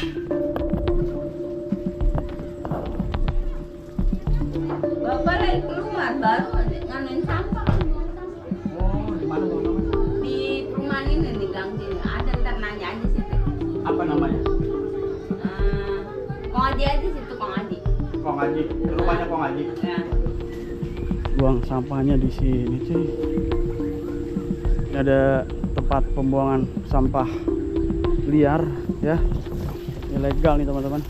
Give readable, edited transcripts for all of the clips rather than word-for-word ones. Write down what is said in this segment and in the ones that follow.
Bapak lagi keluar baru nganuin sampah. Oh, di mana Bang namanya? Di perumahan ini di gang sini. Ada ntar nanya aja situ. Apa namanya? Kong Aji aja situ Kong Aji. Kong Haji. Rumahnya Kong Haji. Ya. Buang sampahnya di sini cuy. Ini ada tempat pembuangan sampah liar ya, ilegal nih teman-teman.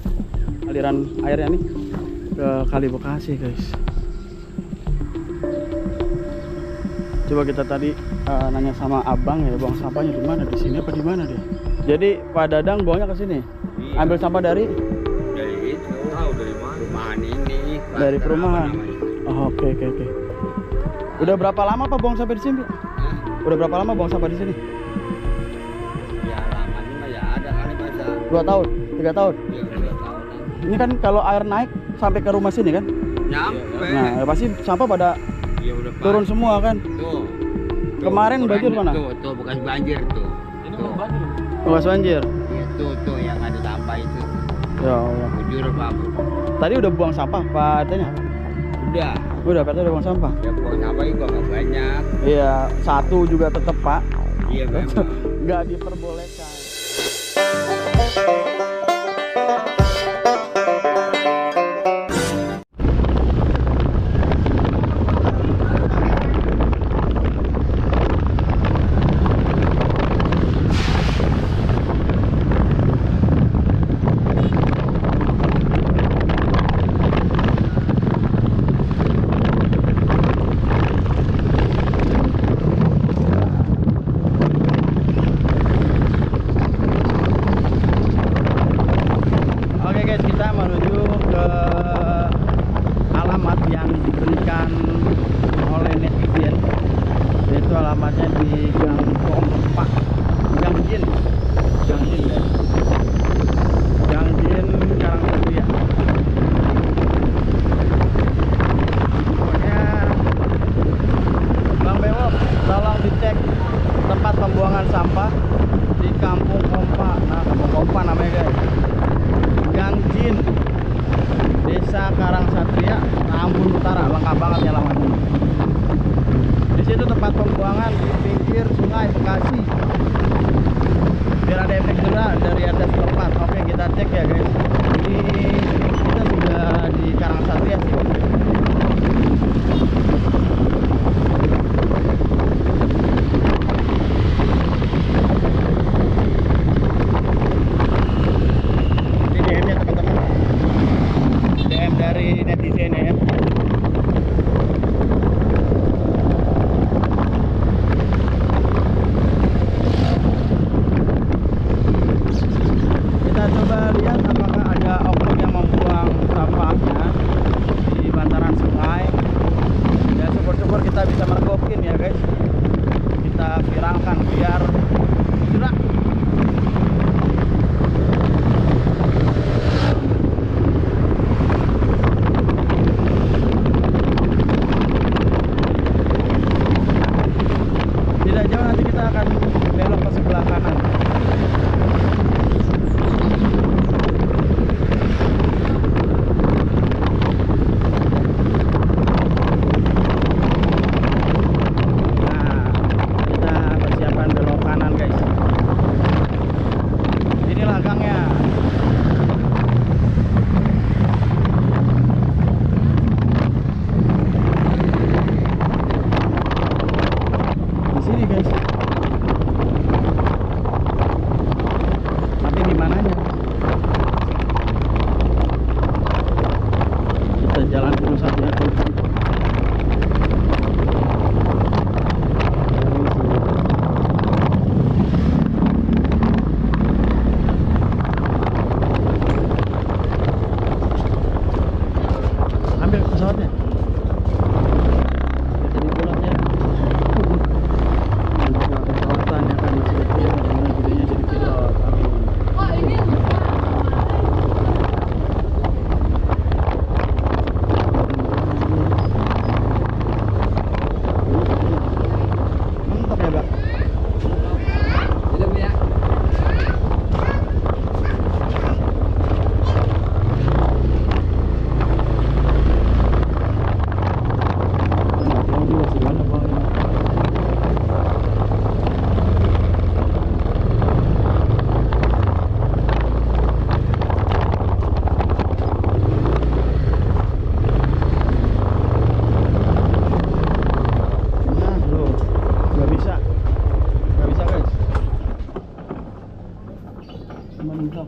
Aliran airnya nih ke Kali Bekasi guys. Coba kita tadi nanya sama abang ya, buang sampahnya di mana, di sini apa di mana dia. Jadi Pak Dadang buangnya ke sini. Iya. Ambil sampah dari itu tahu dari mana? Perumahan ini. Dari Apa perumahan. namanya? Oh, oke. Udah berapa lama Pak buang sampah di sini? Hah? Udah berapa lama buang sampah di sini? Ya lamanya mah ya ada kali masa. 2 tahun, 3 tahun. Ya udah tahu. Ini kan kalau air naik sampai ke rumah sini kan? Nyampe. Nah, pasti sampah pada Ya udah turun pasti. semua kan? Tuh. Kemarin banjir mana? Tuh bekas banjir tuh. Ini Tuh. bukan banjir. Bekas banjir. Ya tuh yang ada sampah itu. Ya Allah. Bujur Pak. Tadi udah buang sampah Pak RT-nya? Udah. Udah, Pak RT udah buang sampah. Ya buang sampah juga nggak banyak. Iya, 1 juga tetap Pak. Iya memang. Nggak diperbolehkan. Oke guys, kita menuju ke alamat yang diberikan oleh netizen, yaitu alamatnya di Gang Kompak, Gang Jin ya, Gang Jin Karangtengah. Pokoknya Bang Bewok, tolong dicek tempat pembuangan sampah di Kampung Kompak. Nah, Kampung Kompak namanya guys. Gang Jin, Desa Karangsatria, Ambon Utara, lengkap banget ya alamatnya. Di situ tempat pembuangan di pinggir Sungai Bekasi.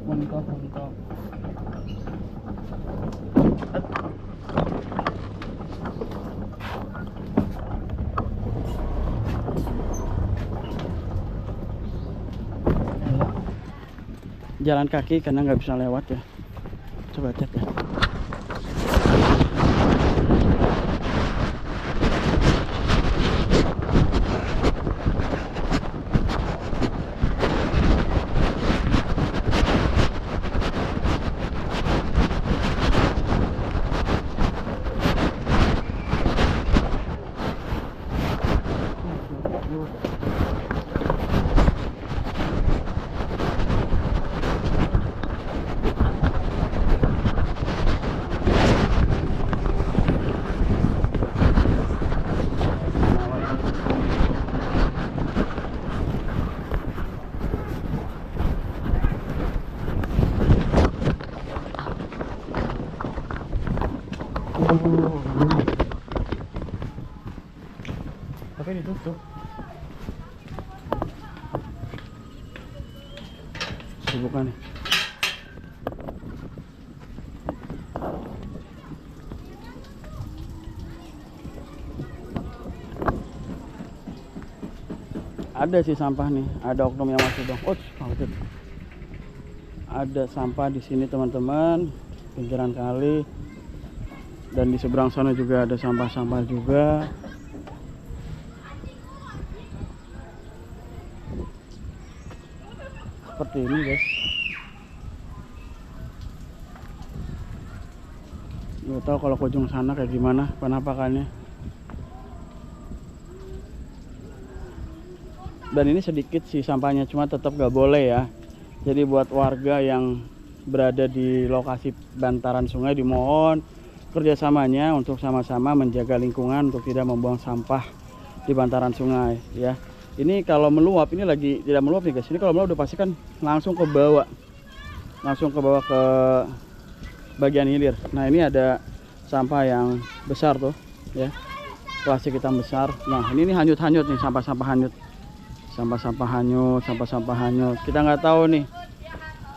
Mentok. Jalan kaki karena nggak bisa lewat ya. Coba cek ya. Tapi ditutup. Dibuka nih. Ada sih sampah nih, ada oknum yang masuk dong. Oh, ada sampah di sini teman-teman, pinggiran kali. Dan di seberang sana juga ada sampah-sampah juga. Seperti ini guys. Nggak tahu kalau ke ujung sana kayak gimana penampakannya. Dan ini sedikit sih sampahnya, cuma tetap nggak boleh ya. Jadi buat warga yang berada di lokasi bantaran sungai dimohon kerjasamanya untuk sama-sama menjaga lingkungan untuk tidak membuang sampah di bantaran sungai ya. Ini kalau meluap, ini lagi tidak meluap nih guys. Ini kalau meluap udah pasti kan langsung ke bawah, ke bagian hilir. Nah ini ada sampah yang besar tuh ya, plastik hitam besar. Nah ini hanyut-hanyut nih, sampah-sampah hanyut, sampah-sampah hanyut. Kita nggak tahu nih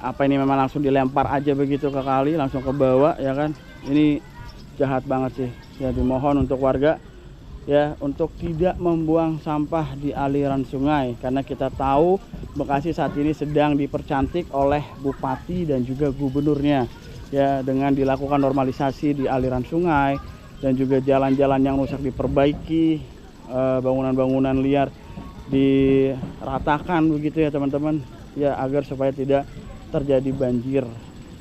apa ini memang langsung dilempar aja begitu ke kali, langsung ke bawah ya kan. Ini jahat banget sih ya. Dimohon untuk warga ya untuk tidak membuang sampah di aliran sungai, karena kita tahu Bekasi saat ini sedang dipercantik oleh bupati dan juga gubernurnya ya, dengan dilakukan normalisasi di aliran sungai dan juga jalan-jalan yang rusak diperbaiki, bangunan-bangunan liar diratakan begitu ya teman-teman ya, agar supaya tidak terjadi banjir.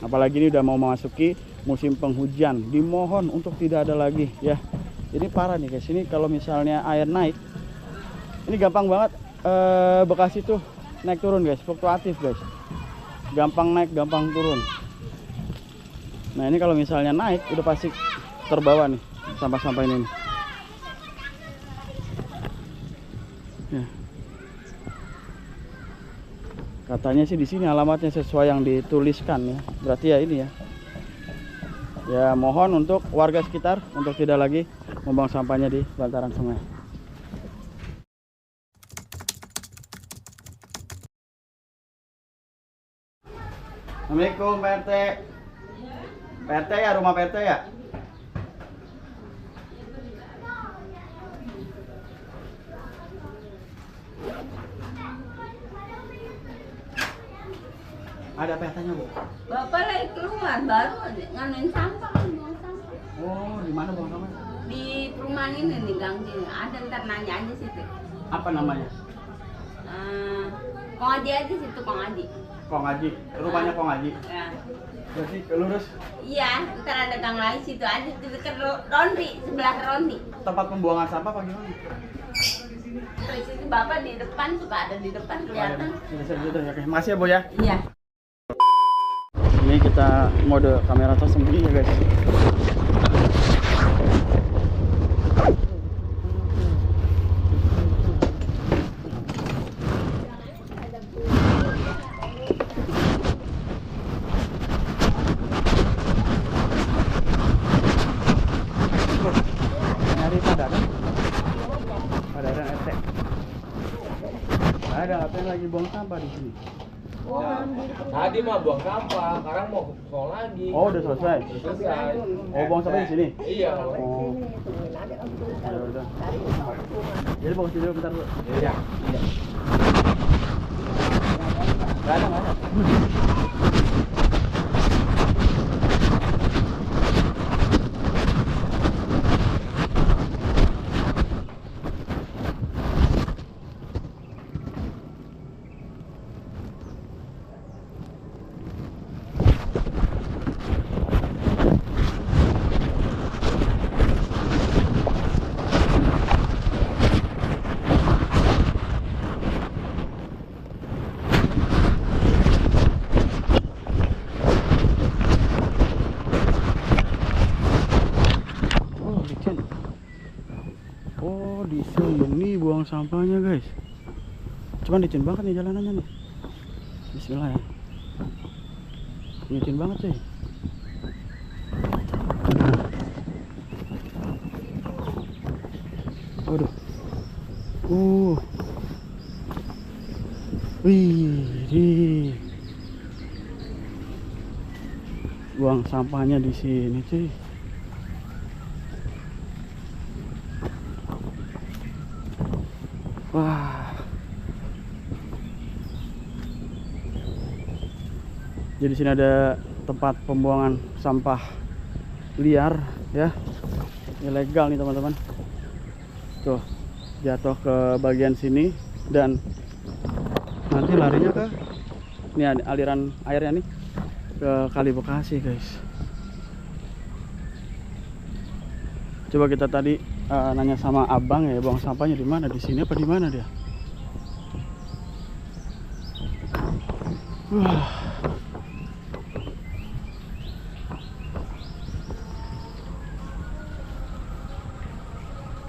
Apalagi ini udah mau memasuki musim penghujan, dimohon untuk tidak ada lagi ya. Ini parah nih guys, ini kalau misalnya air naik ini gampang banget Bekasi tuh naik turun guys, fluktuatif guys, gampang naik gampang turun. Nah ini kalau misalnya naik udah pasti terbawa nih sampah-sampah ini nih. Ya. Katanya sih di sini alamatnya sesuai yang dituliskan ya, berarti ya ini ya. Ya mohon untuk warga sekitar untuk tidak lagi membuang sampahnya di bantaran sungai. Assalamualaikum Pak RT. Pak RT ya, rumah Pak RT ya? Ada PRT-nya Bu? Bapak lagi keluar baru nganuin sampah, buang sampah. Oh, di mana buang sampah? Di perumahan ini nih gang sini. Ada, ntar nanya aja situ. Apa namanya? Kong Aji aja situ, Kong Aji. Kong Aji. Rumahnya Kong Aji. Ya. Berarti lurus Iya, ntar ada gang lain situ aja di dekat Rondi, sebelah Rondi. tempat pembuangan sampah apa gimana? Terus itu Bapak di depan, suka ada di depan kelihatan. Oke, makasih ya Bu ya. Iya. Ini kita mode kamera tersembunyi ya guys. Nyari padaran RT. Ada ngapain lagi buang sampah di sini? Tadi mah buang sampah, sekarang mau soal lagi. Oh, udah selesai. Selesai. Oh, buang sampah di sini. Iya. Oh. Ya udah. Jadi bawa sini dulu bentar dulu. Iya. Enggak ada, enggak ada. Oh, di sini buang sampahnya, guys. Cuman licin banget nih jalanannya nih. Bismillah ya. Licin banget sih. Waduh. Wih, buang sampahnya di sini, cuy. Wah. Jadi sini ada tempat pembuangan sampah liar ya. Ilegal nih teman-teman. Tuh, jatuh ke bagian sini dan nanti larinya ke ini aliran airnya nih ke Kali Bekasi, guys. Coba kita tadi nanya sama abang ya, buang sampahnya di mana? Di sini apa di mana dia?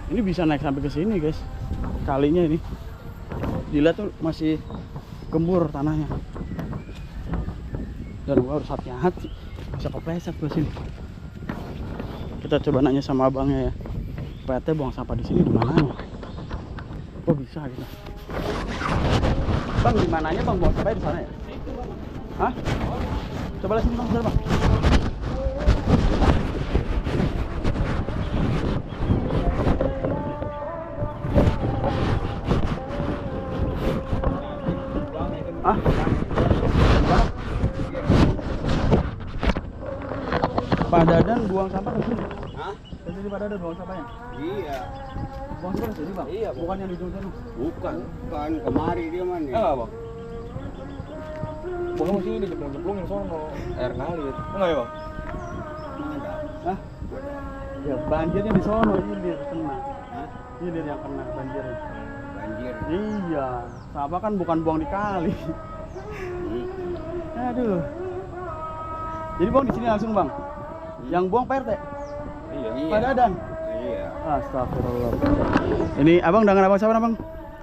Ini bisa naik sampai ke sini, guys. Kalinya ini. Dilihat tuh masih gembur tanahnya. Dan gua harus hati-hati, bisa kepleset ke sini. Kita coba nanya sama abangnya ya. PT buang sampah di sini di mana? Oh, bisa gitu. Bang, di mananya Bang buang sampah di sana ya? Hah? Coba lihat sini Bang, bentar, Bang. Ah? Pak Dadan buang sampah ke sini. Hah? Ke sini Pak Dadan buang sampahnya. Iya. Buang sampah ke sini, Bang. Iya, Bukan yang di ujung sana. Bukan kemari dia mana? Enggak, Bang. Buang sini dijeplung-jeplungin sono. Air ngalir. Enggak ya, Bang? Hah? Ya banjirnya di sono, hilir kena. Hah? Hilir yang kena banjirnya. Banjir. Iya, sampah kan bukan buang di kali. Aduh. Jadi buang di sini langsung, Bang. Yang buang Pak RT. Iya. Pak Dadan. Iya. Astagfirullah. Ini abang dengan abang siapa, Bang?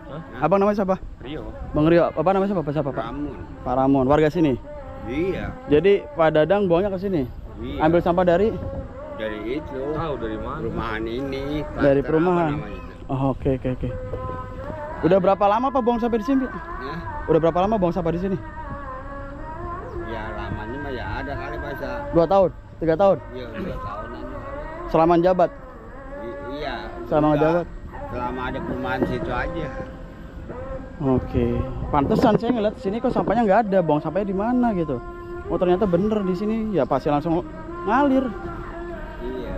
Hah? Abang namanya siapa? Rio. Bang Rio. Apa namanya siapa? Siapa, Pak? Ramun. Pak Ramon, warga sini. Iya. Jadi Pak Dadang buangnya ke sini. Iya. Ambil sampah dari Dari itu. Tahu dari mana? Perumahan ini. Dari Klaster perumahan. apa namanya itu? Oh, oke. Udah berapa lama Pak buang sampah di sini? Hah? Udah berapa lama buang sampah di sini? Ya lamanya mah ya ada kali masa. 2 tahun, 3 tahun. Iya, 2 tahunan. Selama jabat. Iya. Selama juga ngejabat. Selama ada perumahan situ aja. Oke. Pantesan saya ngeliat sini kok sampahnya nggak ada. Buang sampahnya di mana gitu. Oh, ternyata bener di sini. Ya pasti langsung ngalir. Iya.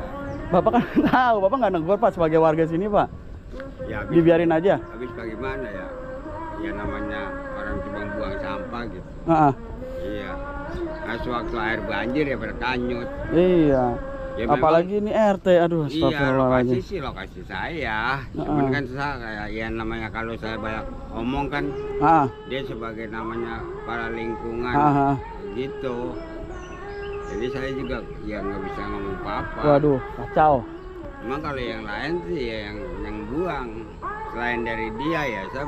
Bapak kan tahu, Bapak nggak negur Pak sebagai warga sini, Pak. Ya habis, Dibiarin aja. habis bagaimana ya? Ya namanya orang cuma buang sampah gitu. Heeh. Iya. Nah, sewaktu air banjir ya berkanyut. Iya. Ya, Apalagi ini RT, aduh, Iya, lokasi astagfirullahaladzim. sih lokasi saya. Cuman kan saya kayak ya namanya kalau saya banyak omong kan Ah, dia sebagai namanya para lingkungan ah, ah. gitu. Jadi saya juga ya nggak bisa ngomong apa-apa. Waduh, kacau. Emang kalau yang lain sih ya yang buang. Selain dari dia ya saya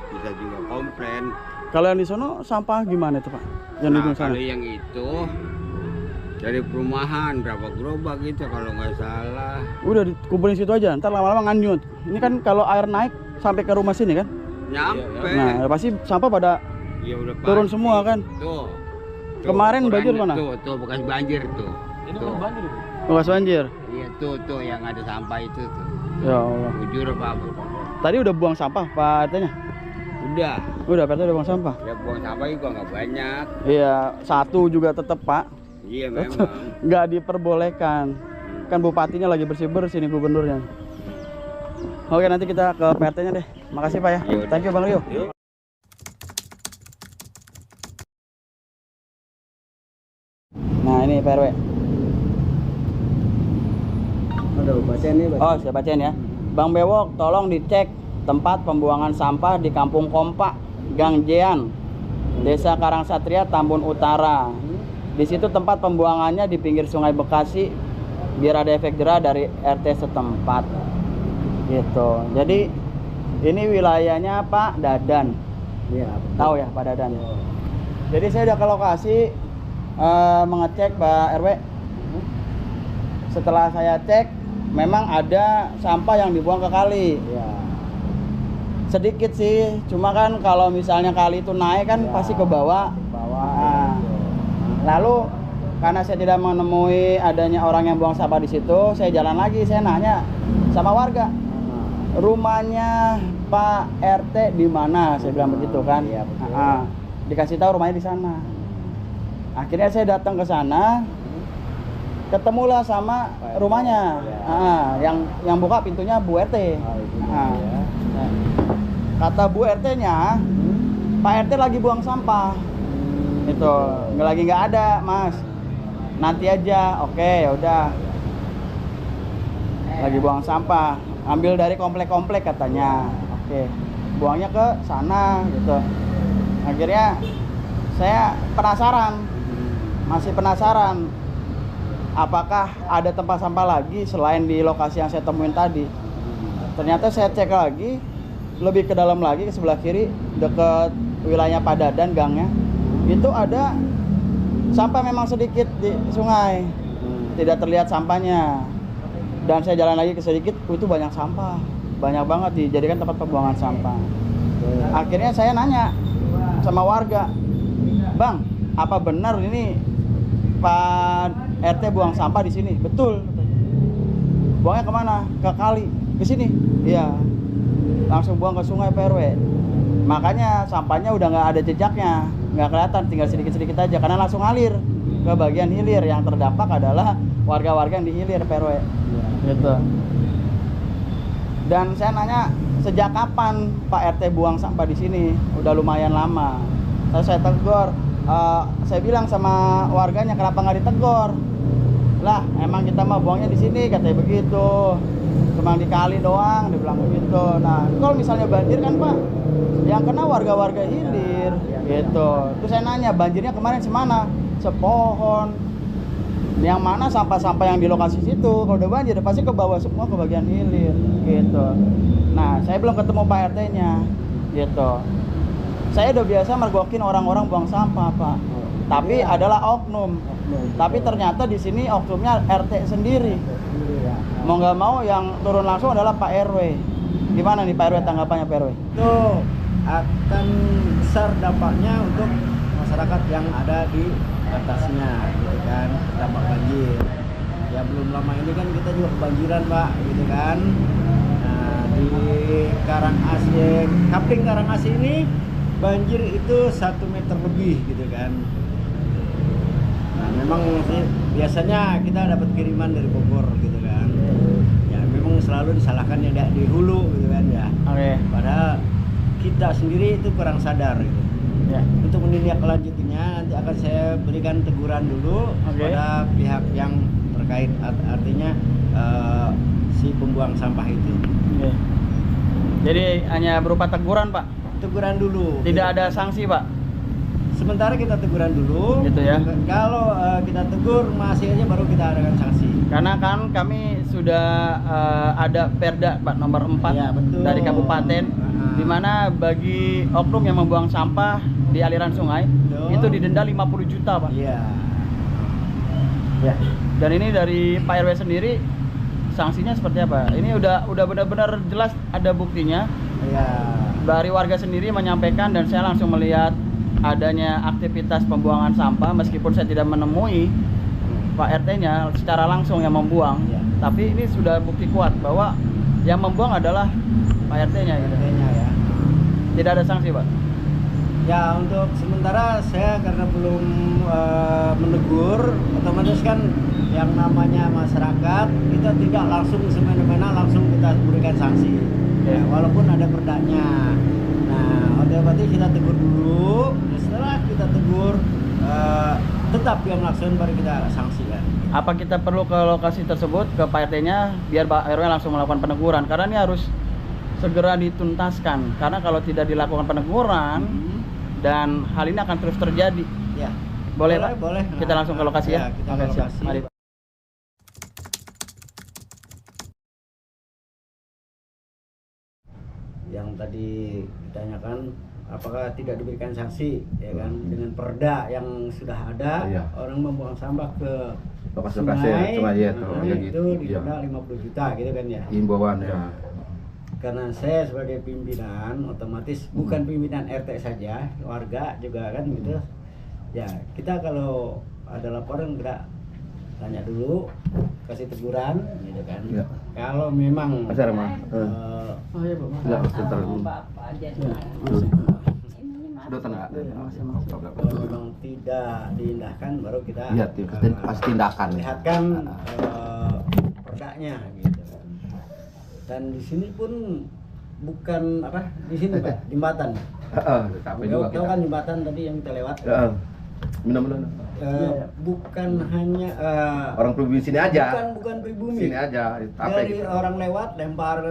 bisa juga komplain. Kalau yang di sono sampah gimana itu, Pak? Yang di Nah, ujung sana. kalau yang itu dari perumahan berapa gerobak gitu kalau nggak salah. Udah dikumpulin situ aja, ntar lama-lama nganyut. Ini kan kalau air naik sampai ke rumah sini kan? Nyampe. Nah, pasti sampah pada Ya udah turun pasti. semua kan. Tuh. Kemarin banjir mana? Tuh bekas banjir tuh. Ini Tuh. bukan banjir itu. Bekas banjir. Iya tuh yang ada sampah itu tuh. Ya Allah. Bujur Pak. Tadi udah buang sampah Pak RT-nya? Udah. Udah, Pak RT udah buang sampah? Ya buang sampah juga nggak banyak. Iya, satu juga tetap Pak. Iya memang. Nggak diperbolehkan. Kan bupatinya lagi bersih-bersih nih, gubernurnya. Oke, nanti kita ke PRT-nya deh. Makasih Pak ya. Yaudah. Thank you Bang Rio. Nah ini Pak RW. Aduh, bacain nih, Oh, saya bacain ya. Bang Bewok, tolong dicek tempat pembuangan sampah di Kampung Kompak, Gang Jean, Desa Karangsatria, Tambun Utara. Di situ tempat pembuangannya di pinggir Sungai Bekasi, biar ada efek jerah dari RT setempat. Gitu. Jadi ini wilayahnya Pak Dadan. Iya. Tahu ya Pak Dadan. Jadi saya udah ke lokasi mengecek Pak RW. Setelah saya cek, memang ada sampah yang dibuang ke kali. Iya. Sedikit sih, cuma kan kalau misalnya kali itu naik kan Ya. pasti ke bawah. Bawah. Nah, lalu karena saya tidak menemui adanya orang yang buang sampah di situ, saya jalan lagi, saya nanya sama warga, rumahnya Pak RT di mana? Saya bilang begitu kan. Iya, betul. Dikasih tahu rumahnya di sana. Akhirnya saya datang ke sana, ketemulah sama Pak RT. rumahnya. Ya. Yang buka pintunya Bu RT. Oh, itu Nah, ya. kata Bu RT-nya, Pak RT lagi buang sampah. Itu nggak ada, Mas. Nanti aja. Oke, ya udah. Lagi buang sampah. Ambil dari komplek-komplek katanya. Oke. Buangnya ke sana gitu. Akhirnya saya penasaran. Masih penasaran. Apakah ada tempat sampah lagi selain di lokasi yang saya temuin tadi? Ternyata saya cek lagi, lebih ke dalam lagi, ke sebelah kiri, deket wilayahnya Pak Dadan, gangnya. Itu ada sampah memang sedikit di sungai, tidak terlihat sampahnya. Dan saya jalan lagi ke sedikit, itu banyak sampah, banyak banget dijadikan tempat pembuangan sampah. Akhirnya saya nanya sama warga, Bang, apa benar ini Pak RT buang sampah di sini? Betul. Buangnya kemana? Ke kali, ke sini. Iya. Langsung buang ke sungai Pak RW. Makanya sampahnya udah nggak ada jejaknya, nggak kelihatan, tinggal sedikit-sedikit aja karena langsung ngalir ke bagian hilir. Yang terdampak adalah warga-warga yang di hilir Pak RW. Gitu. Dan saya nanya, sejak kapan Pak RT buang sampah di sini? Udah lumayan lama. Saya tegur. Saya bilang sama warganya, kenapa nggak ditegur? Lah, emang kita mau buangnya di sini, katanya begitu. Cuma di kali doang, dibilang begitu. Nah, kalau misalnya banjir kan Pak, yang kena warga-warga hilir, gitu. Terus saya nanya, banjirnya kemarin semana? Sepohon. Yang mana sampah-sampah yang di lokasi situ? Kalau udah banjir, pasti ke bawah semua ke bagian hilir, gitu. Nah, saya belum ketemu Pak RT-nya, gitu. Saya udah biasa mergokin orang-orang buang sampah, Pak. Tapi adalah oknum. Tapi ternyata di sini oknumnya RT sendiri. Mau nggak mau yang turun langsung adalah Pak RW. Gimana nih Pak RW, tanggapannya Pak RW? Itu akan besar dampaknya untuk masyarakat yang ada di atasnya, gitu kan, dampak banjir. Ya belum lama ini kan kita juga kebanjiran, Pak, gitu kan. Nah, di Karangasem, Kapling Karangasem ini banjir itu 1 meter lebih, gitu kan. Nah, memang sih biasanya kita dapat kiriman dari Bogor, gitu kan. Ya memang selalu disalahkan ya di hulu, gitu kan ya. Oke. Padahal kita sendiri itu kurang sadar, gitu. Ya. Untuk menindaklanjutinya nanti akan saya berikan teguran dulu kepada pihak yang terkait, artinya si pembuang sampah itu. Oke. Jadi hanya berupa teguran Pak? Teguran dulu. Tidak ada sanksi Pak? Sementara kita teguran dulu. Gitu ya. Kalau kita tegur masih aja baru kita adakan sanksi. Karena kan kami sudah ada Perda Pak nomor 4 Ya, betul. dari kabupaten, di mana bagi oknum yang membuang sampah di aliran sungai Betul. itu didenda 50 juta Pak. Iya. Ya. Dan ini dari Pak RW sendiri sanksinya seperti apa? Ini udah benar-benar jelas ada buktinya. Iya. Dari warga sendiri menyampaikan dan saya langsung melihat adanya aktivitas pembuangan sampah, meskipun saya tidak menemui Pak RT-nya secara langsung yang membuang, Ya. tapi ini sudah bukti kuat bahwa yang membuang adalah Pak RT-nya gitu. RT-nya ya. Tidak ada sanksi, Pak. Ya, untuk sementara saya karena belum menegur, otomatis kan yang namanya masyarakat kita tidak langsung semena-mena langsung kita berikan sanksi. Ya, walaupun ada perdanya. Nah, otomatis kita tegur dulu. Setelah kita tegur, tetap dia melaksanakan baru kita sanksikan. Apa kita perlu ke lokasi tersebut ke Pak RT-nya biar Pak RW langsung melakukan peneguran? Karena ini harus segera dituntaskan. Karena kalau tidak dilakukan peneguran dan hal ini akan terus terjadi. Ya. Boleh, Pak? Boleh. Kita langsung ke lokasi ya. Kita Oke, ke siap. lokasi. Mari, Pak. Yang tadi ditanyakan apakah tidak diberikan sanksi ya kan dengan perda yang sudah ada. Iya. Orang membuang sampah ke Lokasi-lokasi sungai ya, nah, ya itu gitu. Iya. didenda 50 juta gitu kan ya. Himbauan ya. Karena saya sebagai pimpinan otomatis bukan pimpinan RT saja, warga juga kan gitu. Ya, kita kalau ada laporan kita tanya dulu, kasih teguran gitu kan. Iya. Kalau memang Pasar mah. Oh iya, Pak. Ya, sebentar dulu. Bapak aja. Udah tenang. kalau memang tidak diindahkan baru kita Iya, pasti tindakan. lihatkan perdanya gitu kan. Dan di sini pun bukan apa di sini Pak, jembatan. Tapi juga Tahu kan jembatan tadi yang kita lewat. Benar-benar. Bukan hanya Orang pribumi sini aja. bukan pribumi. Sini aja. Dari orang lewat lempar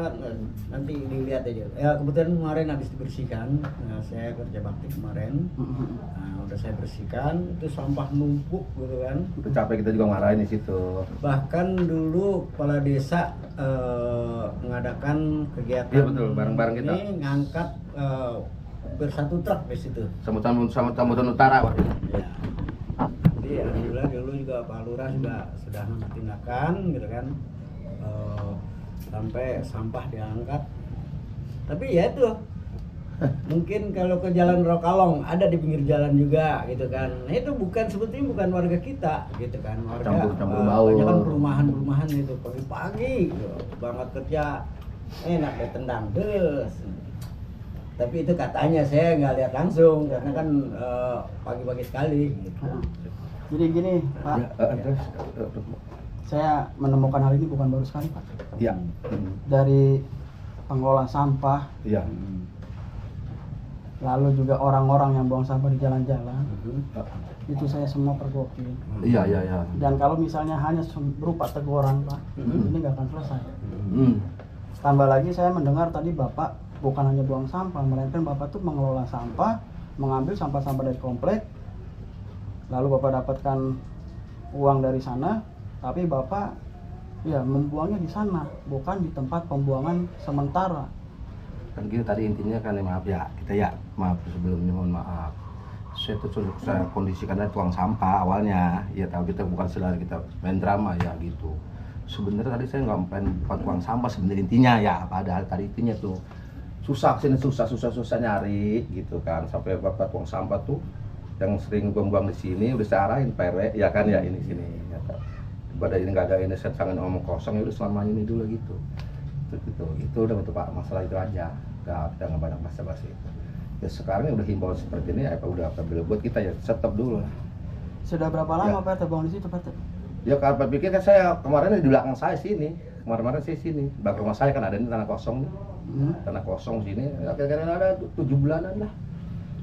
nanti dilihat aja. Ya kebetulan kemarin habis dibersihkan, nah, saya kerja bakti kemarin. Nah, udah saya bersihkan, itu sampah numpuk gitu kan. Udah capek kita juga marahin di situ. Bahkan dulu kepala desa mengadakan kegiatan Iya, betul, bareng-bareng kita. ini ngangkat bersatu truk di situ. Sambutan utara waktu itu. Ya. Jadi alhamdulillah dulu juga Pak Lurah juga sudah mengambil tindakan gitu kan, sampai sampah diangkat. Tapi ya itu mungkin kalau ke Jalan Rokalong ada di pinggir jalan juga gitu kan. Nah itu sebetulnya bukan warga kita gitu kan, warga Campur baur. banyak kan perumahan itu pagi-pagi gitu, banget kerja enak deh tendang terus. Tapi itu katanya saya nggak lihat langsung karena kan pagi-pagi sekali gitu. Jadi gini, Pak. Terus. Saya menemukan hal ini bukan baru sekali, Pak. Iya. Dari pengelola sampah, Iya. lalu juga orang-orang yang buang sampah di jalan-jalan, itu saya semua pergoki. Iya. Dan kalau misalnya hanya berupa teguran, Pak, ini nggak akan selesai. Tambah lagi saya mendengar tadi Bapak bukan hanya buang sampah, melainkan Bapak tuh mengelola sampah, mengambil sampah-sampah dari komplek, lalu Bapak dapatkan uang dari sana, tapi Bapak ya membuangnya di sana, bukan di tempat pembuangan sementara. Kan gitu tadi intinya kan maaf ya, kita ya maaf sebelumnya, mohon maaf. Saya kondisikan dari tukang sampah awalnya, ya tahu kita bukan sedang kita main drama ya gitu. Sebenarnya tadi saya nggak main tukang sampah sebenarnya intinya ya, padahal tadi intinya tuh susah nyari gitu kan, sampai bapak tukang sampah tuh yang sering buang-buang di sini udah saya arahin Pak RW ya kan ya ini sini ya, pada ini nggak ada ini sangat omong kosong ya udah selama ini dulu gitu itu udah betul Pak, masalah itu aja nggak banyak basa-basi ya. Sekarang udah himbauan seperti ini apa udah apabila buat kita ya stop dulu lah. Sudah berapa lama Pak terbuang di situ, Pak? Ya kalau Pak pikir kan saya kemarin di belakang saya sini, kemarin saya sini belakang rumah saya kan ada ini tanah kosong nih. Tanah kosong sini ya, kira-kira ada 7 bulanan lah.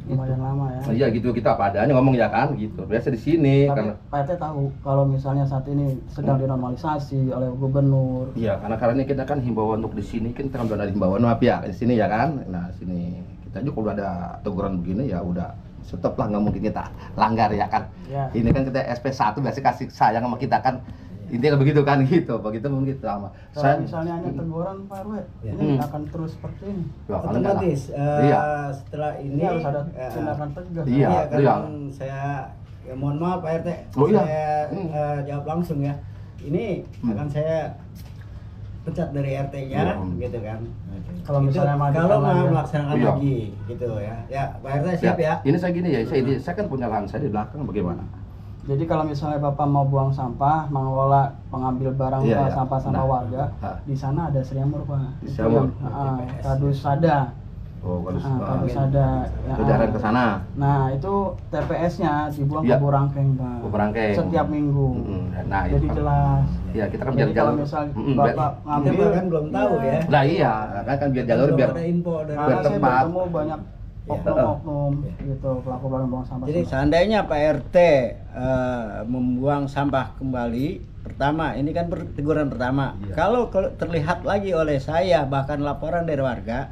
Lumayan lama ya. Iya gitu, kita apa adanya ngomong ya kan gitu. Biasa di sini Tapi karena Pak RT tahu kalau misalnya saat ini sedang dinormalisasi oleh gubernur. iya karena ini kita kan himbauan untuk di sini kan kita kan udah ada himbauan maaf ya di sini ya kan. Nah sini kita juga udah ada teguran begini ya udah stop lah, nggak mungkin kita langgar ya kan. Ya. Ini kan kita SP1 biasa kasih sayang sama kita kan. Intinya begitu kan gitu, begitu mungkin sama. Kalau misalnya hanya teguran Pak RW, ini akan terus seperti ini. Otomatis Iya. setelah Ini ini harus ada tindakan tegas. Iya. kan saya ya mohon maaf Pak RT, Oh, iya. saya jawab langsung ya. Ini akan saya pecat dari RT-nya, gitu kan. Kalau misalnya kalau mau lagi. melaksanakan Iya. lagi, gitu ya. Ya, Pak RT siap ya. Ini saya gini ya, saya kan punya lahan saya di belakang, bagaimana? Jadi kalau misalnya Bapak mau buang sampah, mengelola pengambil barang Iya, iya. sampah-sampah Nah, warga, nah. di sana ada Sri Amur, Pak. Di Sri Amur. Kardus Sada. Oh, kalau Kardus Sada. edaran ke sana. Nah, itu TPS-nya dibuang Iya. ke Burangkeng, Pak. Ke Burangkeng. Setiap minggu. Nah, Jadi itu jelas. ya kita kan Jadi biar kalau jalur. misal Mm-mm, Bapak Kita ngambil, bahkan belum tahu ya. Nah iya, kan biar jalur Belum biar ada info dari karena saya tempat. bertemu banyak oknum-oknum gitu, pelaku buang sampah. Jadi seandainya Pak RT membuang sampah kembali, pertama ini kan teguran pertama. Kalau terlihat lagi oleh saya bahkan laporan dari warga,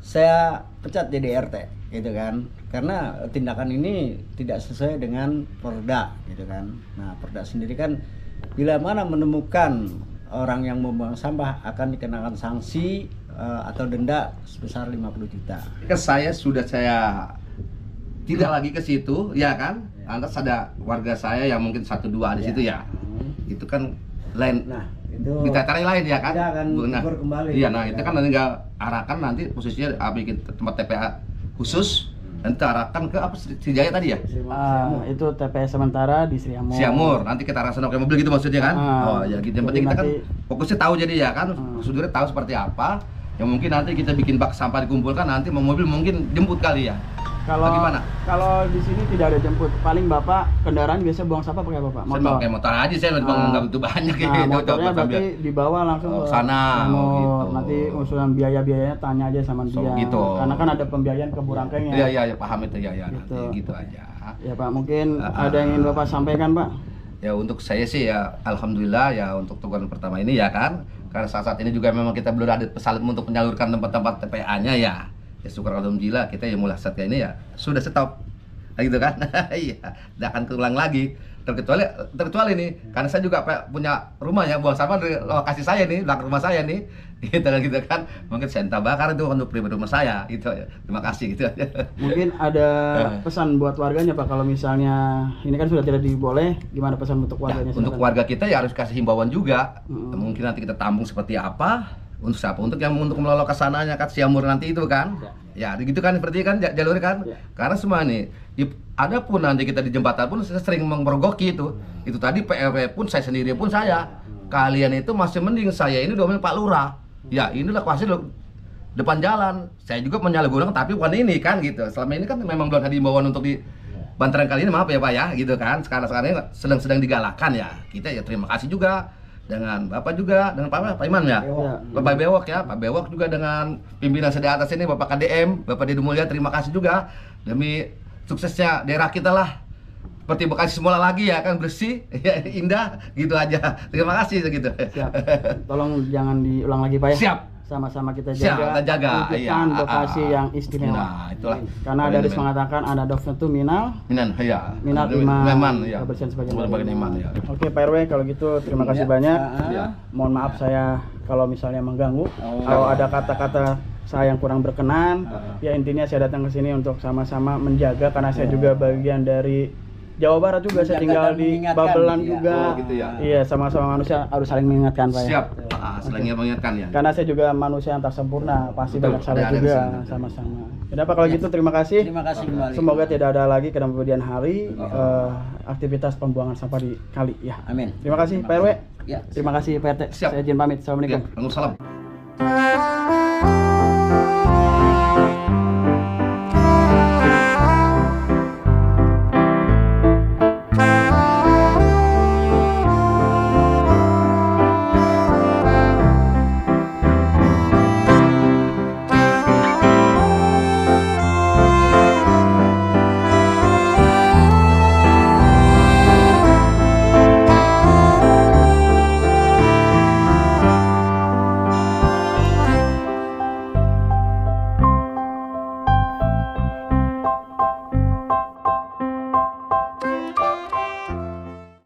saya pecat jadi RT, gitu kan? Karena tindakan ini tidak sesuai dengan Perda, gitu kan? Nah, Perda sendiri kan bila mana menemukan orang yang membuang sampah akan dikenakan sanksi atau denda sebesar 50 juta. Saya tidak lagi ke situ, ya kan? Lantas ada warga saya yang mungkin 1-2 di situ ya. Itu kan lain. Nah, itu Kita tarik lain ya kan? Kita akan Nah, ukur kembali. iya, nah itu kan nanti nggak arahkan nanti posisinya bikin tempat TPA khusus nanti arahkan ke apa Sriwijaya tadi ya? Itu TPS sementara di Sri Amur. Siamur, nanti kita arahkan pakai mobil gitu maksudnya kan? Oh ya gitu. Yang penting kita kan fokusnya tahu jadi ya kan, prosedurnya tahu seperti apa. Yang mungkin nanti kita bikin bak sampah dikumpulkan, nanti mau mobil mungkin jemput kali ya. Kalau Bagaimana? Kalau di sini tidak ada jemput, paling Bapak kendaraan biasa buang sampah pakai Bapak? Saya mau pakai motor aja, saya nggak butuh banyak Nah, ya. motornya berarti dibawa langsung ke ke sana, Amur. gitu. Nanti usulan biaya-biayanya tanya aja sama So, dia. gitu. Karena kan ada pembiayaan ke Burangkeng ya. Iya, paham itu ya, Gitu. nanti gitu aja. Ya Pak, mungkin ada yang ingin Bapak sampaikan Pak? Ya untuk saya sih ya alhamdulillah ya untuk teguran pertama ini ya kan, karena saat ini juga memang kita belum ada pesalim untuk menyalurkan tempat-tempat TPA-nya ya. Ya syukur alhamdulillah kita yang mulai saat ini ya sudah stop gitu kan. Iya, tidak akan terulang lagi terkecuali nih karena saya juga punya rumah ya, buang sampah dari lokasi saya nih, belakang rumah saya nih gitu kan, mungkin saya entah bakar itu untuk pribadi rumah saya gitu ya. Terima kasih gitu aja. Mungkin ada pesan buat warganya Pak, kalau misalnya ini kan sudah tidak diboleh, gimana pesan untuk warganya? Untuk warga kita ya harus kasih himbauan juga. Mungkin nanti kita tampung seperti apa, untuk siapa? Untuk yang untuk melolok ke sananya kan Siamur nanti itu kan. Ya, gitu kan seperti kan jalur kan. Karena semua nih ada pun nanti kita di jembatan pun saya sering menggerogoki itu. Itu tadi PRW pun saya sendiri pun saya. Kalian itu masih mending, saya ini domain Pak Lurah. Ya, inilah kuasa depan jalan. Saya juga menyalahgunakan tapi bukan ini kan gitu. Selama ini kan memang belum ada himbauan untuk di bantaran kali ini, maaf ya Pak ya gitu kan. Sekarang ini sedang digalakan ya. Kita ya terima kasih juga dengan Bapak juga, dengan Pak Iman ya, Bapak Bewok ya, Pak Bewok juga dengan pimpinan saya di atas ini, Bapak KDM, Bapak Deddy Mulya, terima kasih juga demi suksesnya daerah kita lah, seperti Bekasi semula lagi ya kan, bersih, ya, indah, gitu aja. Terima kasih segitu. Siap. Tolong jangan diulang lagi Pak ya. Siap. Sama-sama kita Siap, jaga. kita jaga. Wujudkan Iya. Bekasi yang istimewa. Nah, itulah. Karena ada hadis mengatakan ada dofnatu minal Minan, ya. minal iman, ya. kebersihan sebagian Sebagian iman ya. Oke Pak RW, kalau gitu terima kasih banyak. Mohon maaf saya kalau misalnya mengganggu. Kalau ada kata-kata saya yang kurang berkenan, ya intinya saya datang ke sini untuk sama-sama menjaga, karena saya juga bagian dari Jawa Barat juga, saya tinggal di Babelan juga. Oh, gitu ya. Iya, sama-sama manusia harus saling mengingatkan Pak ya. Siap. Saling mengingatkan ya. Karena saya juga manusia yang tak sempurna, pasti Betul, banyak salah ada juga kesalahan. sama-sama. Ya Pak, kalau gitu terima kasih. Terima kasih kembali. Semoga tidak ada lagi ke kemudian hari aktivitas pembuangan sampah di kali ya. Amin. Terima kasih Pak RW. Ya. Terima kasih Pak RT. Siap. Saya izin pamit. Assalamualaikum. Waalaikumsalam.